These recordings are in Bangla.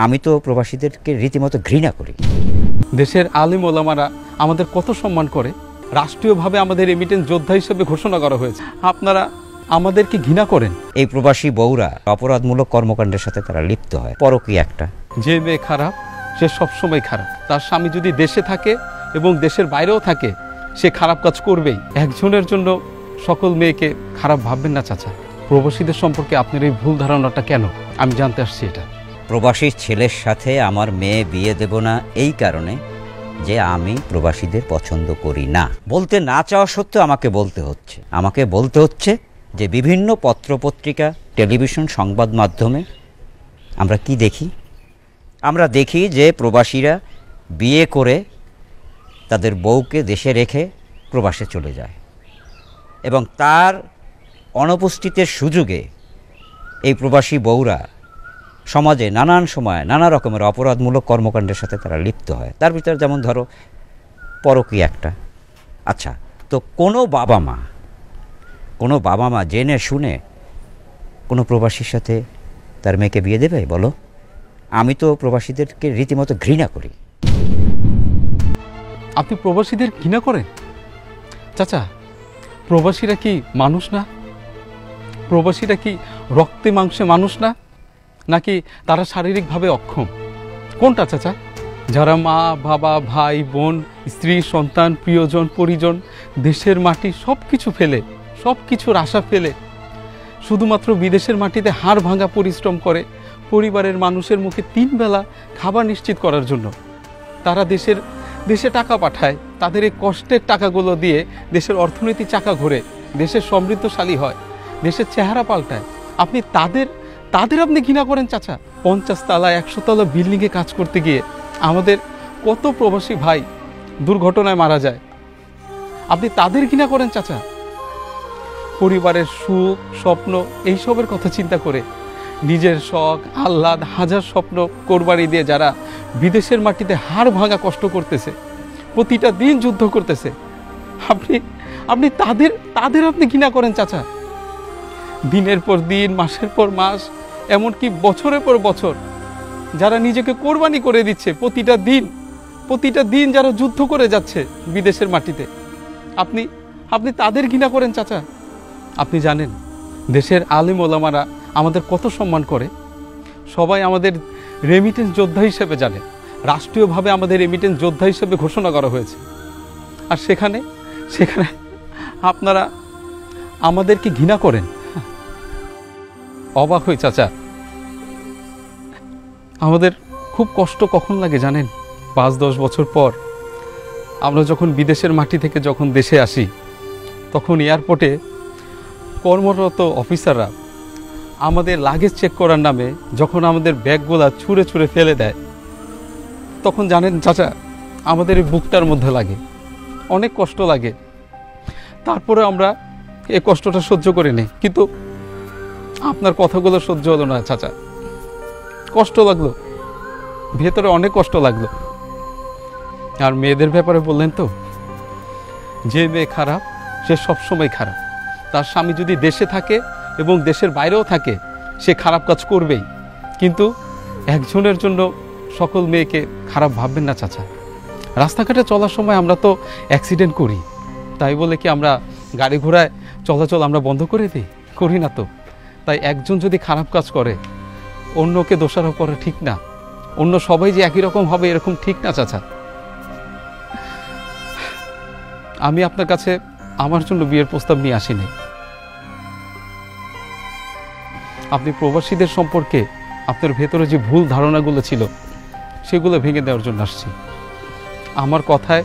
আমি তো প্রবাসীদেরকে রীতিমতো ঘৃণা করি। দেশের আলিম ওলামারা আমাদের কত সম্মান করে, রাষ্ট্রীয়ভাবে আমাদের রেমিটেন্স যোদ্ধা হিসেবে ঘোষণা করা হয়েছে, আপনারা আমাদেরকে ঘৃণা করেন। এই প্রবাসী বউরা অপরাধমূলক কর্মকাণ্ডের সাথে তারা লিপ্ত হয়। পরকীয়া একটা। যে মেয়ে খারাপ সে সবসময় খারাপ। তার স্বামী যদি দেশে থাকে এবং দেশের বাইরেও থাকে, সে খারাপ কাজ করবেই। একজনের জন্য সকল মেয়েকে খারাপ ভাববেন না চাচা। প্রবাসীদের সম্পর্কে আপনার এই ভুল ধারণাটা কেন, আমি জানতে আসছি এটা। প্রবাসী ছেলের সাথে আমার মেয়ে বিয়ে দেব না এই কারণে যে আমি প্রবাসীদের পছন্দ করি না। বলতে না চাওয়া সত্ত্বেও আমাকে বলতে হচ্ছে যে বিভিন্ন পত্রপত্রিকা, টেলিভিশন, সংবাদ মাধ্যমে আমরা কি দেখি? আমরা দেখি যে প্রবাসীরা বিয়ে করে তাদের বউকে দেশে রেখে প্রবাসে চলে যায় এবং তার অনুপস্থিতির সুযোগে এই প্রবাসী বউরা সমাজে নানান সময় নানা রকমের অপরাধমূলক কর্মকাণ্ডের সাথে তারা লিপ্ত হয়। তার ভিতরে যেমন ধরো পরকীয়া একটা। আচ্ছা, তো কোনো বাবা মা জেনে শুনে কোনো প্রবাসীর সাথে তার মেয়েকে বিয়ে দেবে বলো? আমি তো প্রবাসীদেরকে রীতিমতো ঘৃণা করি। আপনি প্রবাসীদের ঘৃণা করেন? চাচা, প্রবাসীরা কি মানুষ না? প্রবাসীরা কি রক্তে মাংসে মানুষ না, নাকি তারা শারীরিকভাবে অক্ষম? কোনটা চাচা? যারা মা বাবা, ভাই বোন, স্ত্রী, সন্তান, প্রিয়জন, পরিজন, দেশের মাটি সব কিছু ফেলে, সব কিছুর আশা ফেলে শুধুমাত্র বিদেশের মাটিতে হাড় ভাঙা পরিশ্রম করে পরিবারের মানুষের মুখে 3 বেলা খাবার নিশ্চিত করার জন্য। তারা দেশে টাকা পাঠায়, তাদের এই কষ্টের টাকাগুলো দিয়ে দেশের অর্থনীতি চাকা ঘোরে, দেশের সমৃদ্ধশালী হয়, দেশের চেহারা পাল্টায়। আপনি তাদের আপনি ঘৃণা করেন চাচা? 50 তলা 100 তলা বিল্ডিংয়ে কাজ করতে গিয়ে আমাদের কত প্রবাসী ভাই দুর্ঘটনায় মারা যায়, আপনি তাদের ঘৃণা করেন চাচা? পরিবারের সুখ স্বপ্ন এইসবের কথা চিন্তা করে নিজের শখ আহ্লাদ হাজার স্বপ্ন কোরবানি দিয়ে যারা বিদেশের মাটিতে হাড় ভাঙা কষ্ট করতেছে, প্রতিটা দিন যুদ্ধ করতেছে, আপনি তাদের আপনি ঘৃণা করেন চাচা? দিনের পর দিন, মাসের পর মাস, এমনকি বছরের পর বছর যারা নিজেকে কোরবানি করে দিচ্ছে, প্রতিটা দিন যারা যুদ্ধ করে যাচ্ছে বিদেশের মাটিতে, আপনি তাদের ঘৃণা করেন চাচা? আপনি জানেন দেশের আলিম ওলামারা আমাদের কত সম্মান করে? সবাই আমাদের রেমিটেন্স যোদ্ধা হিসেবে জানে, রাষ্ট্রীয়ভাবে আমাদের রেমিটেন্স যোদ্ধা হিসেবে ঘোষণা করা হয়েছে। আর সেখানে আপনারা আমাদেরকে ঘৃণা করেন। অবাক হই চাচা। আমাদের খুব কষ্ট কখন লাগে জানেন? 5-10 বছর পর আমরা যখন বিদেশের মাটি থেকে যখন দেশে আসি, তখন এয়ারপোর্টে কর্মরত অফিসাররা আমাদের লাগেজ চেক করার নামে যখন আমাদের ব্যাগগুলা ছুঁড়ে ছুঁড়ে ফেলে দেয়, তখন জানেন চাচা আমাদের এই বুকটার মধ্যে লাগে, অনেক কষ্ট লাগে। তারপরে আমরা এই কষ্টটা সহ্য করে নিই। কিন্তু আপনার কথাগুলো সহ্য হলো না চাচা, কষ্ট লাগলো, ভেতরে অনেক কষ্ট লাগলো। আর মেয়েদের ব্যাপারে বললেন তো, যে মেয়ে খারাপ সে সবসময় খারাপ। তার স্বামী যদি দেশে থাকে এবং দেশের বাইরেও থাকে, সে খারাপ কাজ করবেই। কিন্তু একজনের জন্য সকল মেয়েকে খারাপ ভাববেন না চাচা। রাস্তাঘাটে চলার সময় আমরা তো অ্যাক্সিডেন্ট করি, তাই বলে কি আমরা গাড়ি ঘোড়ায় চলাচল আমরা বন্ধ করে দিই? করি না তো। তাই একজন যদি খারাপ কাজ করে অন্যকে দোষারোপ করা ঠিক না। অন্য সবাই যে একই রকম হবে এরকম ঠিক না চাচা। আমি আপনার কাছে আমার জন্য বিয়ের প্রস্তাব নিয়ে আসিনি। আপনি প্রবাসীদের সম্পর্কে আপনার ভেতরে যে ভুল ধারণাগুলো ছিল সেগুলো ভেঙে দেওয়ার জন্য আসছি। আমার কথায়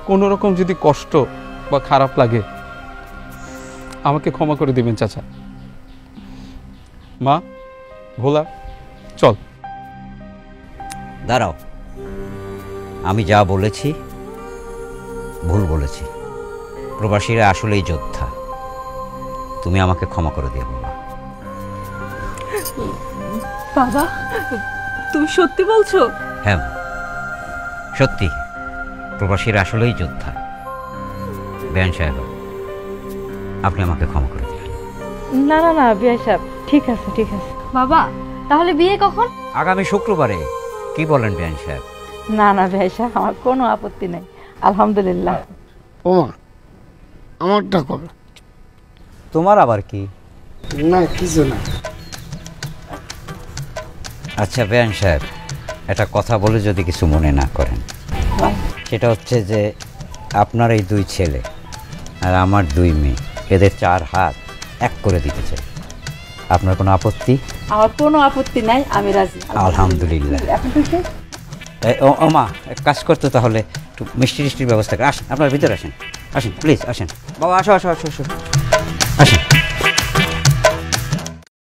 কোনো রকম যদি কষ্ট বা খারাপ লাগে আমাকে ক্ষমা করে দিবেন চাচা। মা, ভোলা, চল। দাঁড়াও, আমি যা বলেছি ভুল বলেছি। প্রবাসীরা আসলেই যোদ্ধা, তুমি আমাকে ক্ষমা করে দিও বাবা। বাবা, তুমি সত্যি বলছো? হ্যাঁ সত্যি, প্রবাসীরা আসলেই যোদ্ধা। বেয়ান সাহেব, আপনি আমাকে ক্ষমা করে দিবেন। না না না বিআই সাহেব, ঠিক আছে ঠিক আছে। বাবা, তাহলে বিয়ে কখন? আগামী শুক্রবারে কি বলেন বিয়ান সাহেব? না না ভাই সাহেব, আমার কোনো আপত্তি নেই, আলহামদুলিল্লাহ। ওমা আমারটা কবে? তোমার আবার কি? না কিছু না। আচ্ছা বিয়ান সাহেব, একটা কথা বলে যদি কিছু মনে না করেন, সেটা হচ্ছে যে আপনার এই 2 ছেলে আর আমার 2 মেয়ে, এদের 4 হাত এক করে দিতে চাই। আপনার কোনো আপত্তি? আমার কোনো আপত্তি নাই, আমি রাজি। আলহামদুলিল্লাহ। আপনি খুশি? ও মা, এক কাজ করতে তাহলে একটু মিষ্টি টিষ্টির ব্যবস্থা করে আসেন, আপনার ভিতরে আসেন, আসেন প্লিজ আসেন বাবা, আসো আসো আসো আসো আসেন।